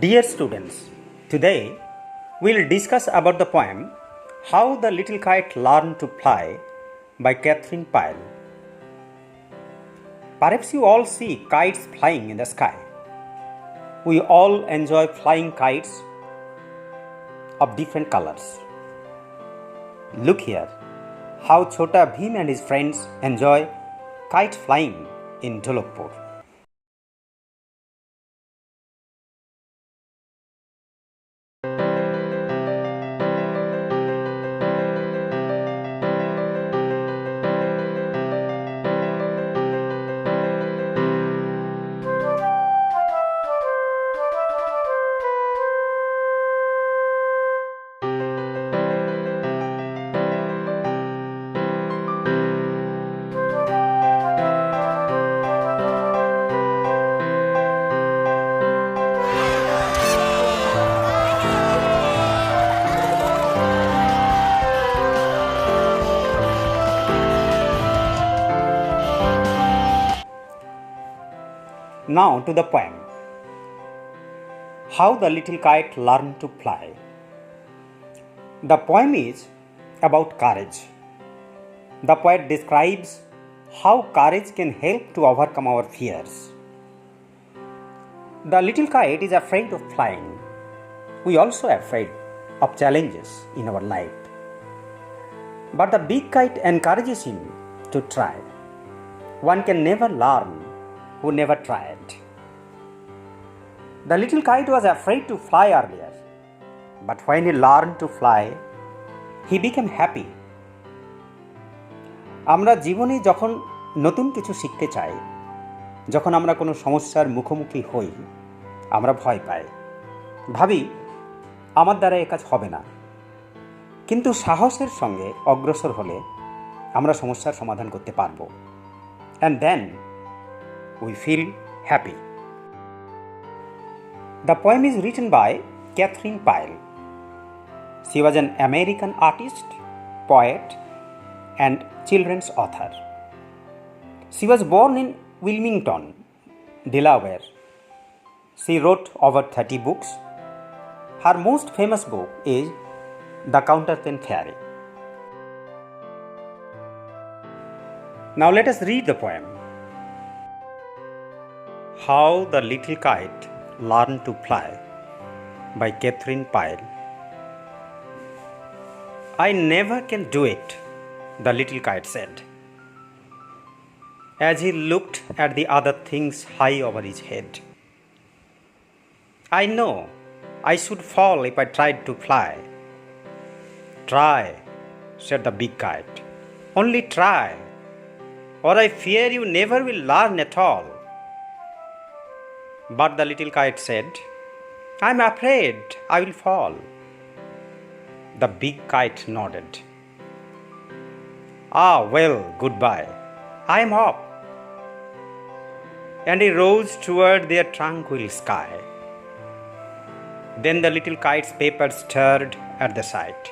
Dear students, today we'll discuss about the poem How the Little Kite Learned to Fly by Catherine Pyle. Perhaps you all see kites flying in the sky. We all enjoy flying kites of different colors. Look here, how Chota Bhim and his friends enjoy kite flying in Dholokpur. Now to the poem. How the Little Kite Learned to Fly. The poem is about courage. The poet describes how courage can help to overcome our fears. The little kite is afraid of flying. We are also afraid of challenges in our life. But the big kite encourages him to try. One can never learn who never tried. The little kite was afraid to fly earlier, but when he learned to fly, he became happy. আমরা জীবনে যখন নতুন কিছু শিখতে চাই, যখন আমরা কোনো সমস্যার মুখোমুখি হই, আমরা ভয় পাই। ভাবি আমার দ্বারা এ কাজ হবে না। কিন্তু সাহসের সঙ্গে অগ্রসর হলে আমরা সমস্যার সমাধান করতে পারব। And then we feel happy. The poem is written by Catherine Pyle. She was an American artist, poet, and children's author. She was born in Wilmington, Delaware. She wrote over 30 books. Her most famous book is The Counterpane Fairy. Now let us read the poem. How the Little Kite Learned to Fly by Catherine Pyle. I never can do it, the little kite said, as he looked at the other things high over his head. I know I should fall if I tried to fly. Try, said the big kite, only try, or I fear you never will learn at all. But the little kite said, I'm afraid I will fall. The big kite nodded. Ah, well, goodbye. I am off. And he rose toward their tranquil sky. Then the little kite's papers stirred at the sight,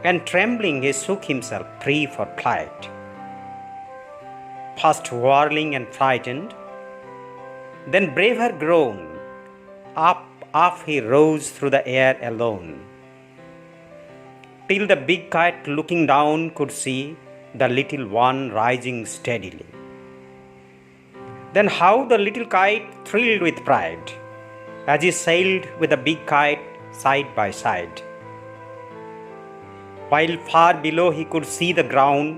and trembling he shook himself free for flight. First whirling and frightened, then braver grown, up he rose through the air alone, till the big kite looking down could see the little one rising steadily. Then how the little kite thrilled with pride as he sailed with the big kite side by side, while far below he could see the ground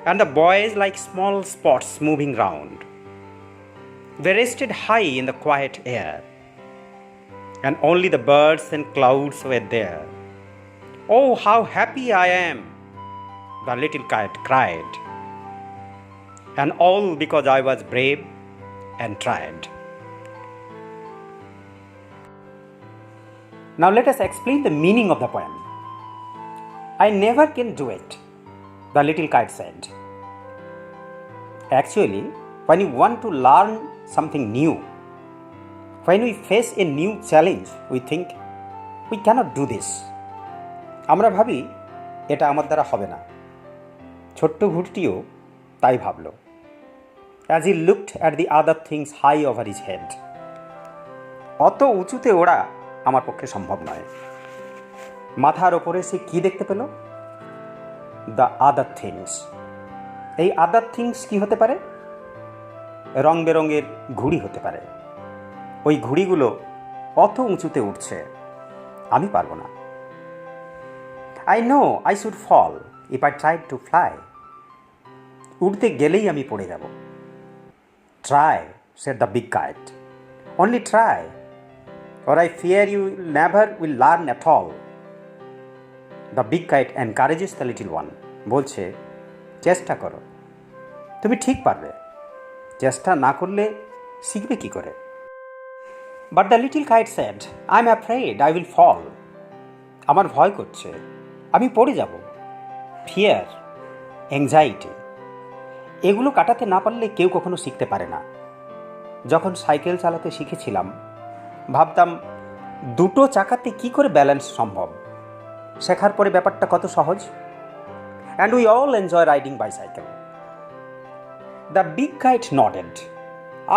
and the boys like small spots moving round. They rested high in the quiet air, and only the birds and clouds were there. Oh, how happy I am, the little kite cried, and all because I was brave and tried. Now let us explain the meaning of the poem. I never can do it, the little kite said. Actually, when you want to learn something new, when we face a new challenge, we think we cannot do this. আমরা ভাবি এটা আমার দ্বারা হবে না। ছোট্ট ঘুরটিও তাই ভাবল। As he looked at the other things high over his head. অত উঁচুতে ওড়া আমার পক্ষে সম্ভব নয়। মাথার ওপরে সে কি দেখতে পেল? The other things. এই আদার থিংস কি হতে পারে? রং বেরঙের ঘুড়ি হতে পারে। ওই ঘুড়িগুলো অত উঁচুতে উঠছে, আমি পারবো না। I know I should fall if I try to fly. উঠতে গেলেই আমি পড়ে যাব। Try, said the big kite, only try, or I fear you never will learn at all. The big kite encourages the little one. বলছে, চেষ্টা করো, তুমি ঠিক পারবে। চেষ্টা না করলে শিখবে কি করে? But the little kite said, I'm afraid I will fall. আমার ভয় করছে, আমি পড়ে যাব। ফিয়ার, অ্যাংজাইটি, এগুলো কাটাতে না পারলে কেউ কখনো শিখতে পারে না। যখন সাইকেল চালাতে শিখেছিলাম, ভাবতাম দুটো চাকাতে কি করে ব্যালেন্স সম্ভব। শেখার পরে ব্যাপারটা কত সহজ। And we all enjoy riding bicycle. The big kite nodded.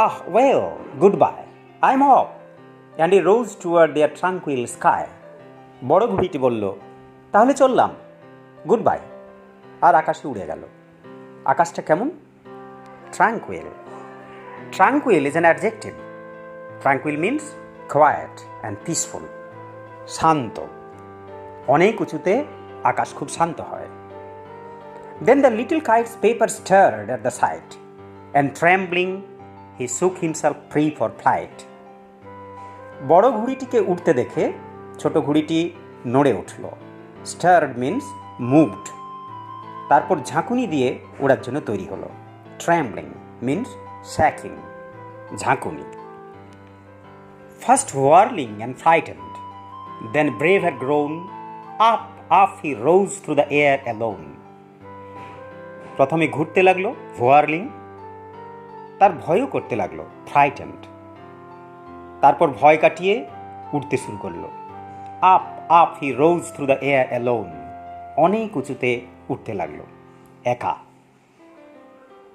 Ah well, good bye, I am off. And he rose toward their tranquil sky. বড় ঘুড়িটি বলল, তাহলে চললাম, গুড বাই, আর আকাশে উড়ে গেল। আকাশটা কেমন? Tranquil. Tranquil is an adjective. Tranquil means quiet and peaceful, শান্ত। অনেক উঁচুতে আকাশ খুব শান্ত হয়। Then the little kites paper stared at the sight and trembling he shook himself free for flight. বড় ঘুড়িটিকে উঠতে দেখে ছোট ঘুড়িটি নড়ে উঠল। Stirred means moved. তারপর ঝাঁকুনি দিয়ে ওড়ার জন্য তৈরি হলো। ট্রেম্বলিং মিনস শ্যাকিং, ঝাঁকুনি। First whirling and frightened, then brave had grown, up he rose through the air alone. প্রথমে ঘুরতে লাগলো, whirling, তার ভয়ও করতে লাগলো, frightened, তারপর ভয় কাটিয়ে উঠতে শুরু করলো। up he rose through the air alone, অনেক উঁচুতে উঠতে লাগলো, একা।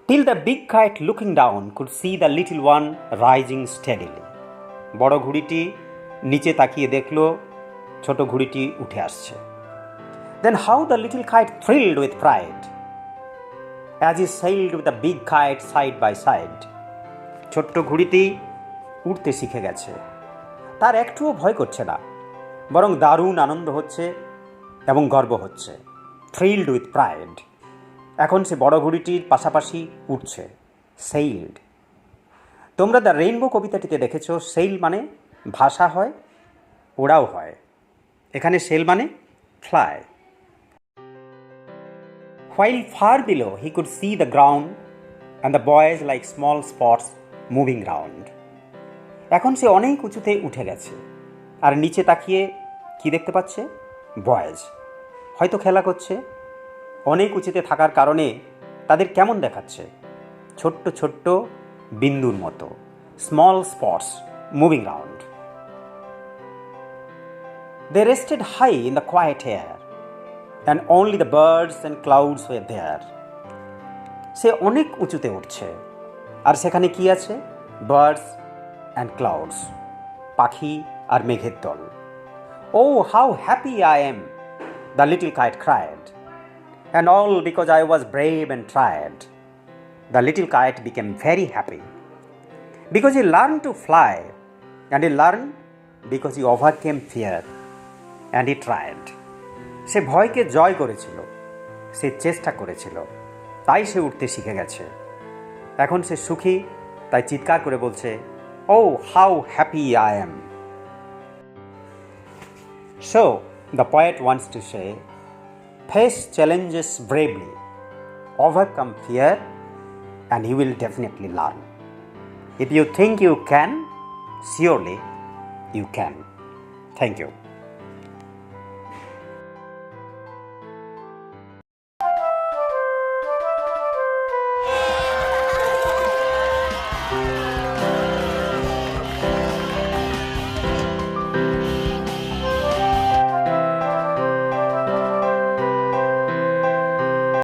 Till the big kite looking down could see the little one rising steadily. বড় ঘুড়িটি নিচে তাকিয়ে দেখল ছোট ঘুড়িটি উঠে আসছে। Then how the little kite thrilled with pride as he sailed with the big kite side by side. ছোট্ট ঘুড়িটি উঠতে শিখে গেছে, তার একটুও ভয় করছে না, বরং দারুণ আনন্দ হচ্ছে এবং গর্ব হচ্ছে। Thrilled with pride, এখন সে বড় ঘুড়িটির পাশাপাশি উঠছে। Sailed. তোমরা দ্য রেইনবো কবিতাটিতে দেখেছো, সেল মানে ভাষা হয়, ওড়াও হয়। এখানে সেল মানে fly. While far below he could see the ground and the boys like small spots moving round. এখন সে অনেক উঁচুতে উঠে গেছে, আর নিচে তাকিয়ে কি দেখতে পাচ্ছে? বয়েজ, হয়তো খেলা করছে। অনেক উঁচুতে থাকার কারণে তাদের কেমন দেখাচ্ছে? ছোট্ট ছোট্ট বিন্দুর মতো, small spots moving round. They rested high in the quiet air and only the birds and clouds were there. সে অনেক উঁচুতে উঠছে, আর সেখানে কি আছে? বার্ডস অ্যান্ড ক্লাউডস, পাখি আর মেঘের দল। Oh, how happy I am, the little kite cried, and all because I was brave and tried. The little kite became very happy because he learned to fly, and he learned because he overcame fear and he tried. সে ভয়কে জয় করেছিল, সে চেষ্টা করেছিল, তাই সে উঠতে শিখে গেছে। এখন সে সুখী, তাই চিৎকার করে বলছে, Oh, how happy I am. So, the poet wants to say, face challenges bravely, overcome fear, and you will definitely learn. If you think you can, surely you can. Thank you.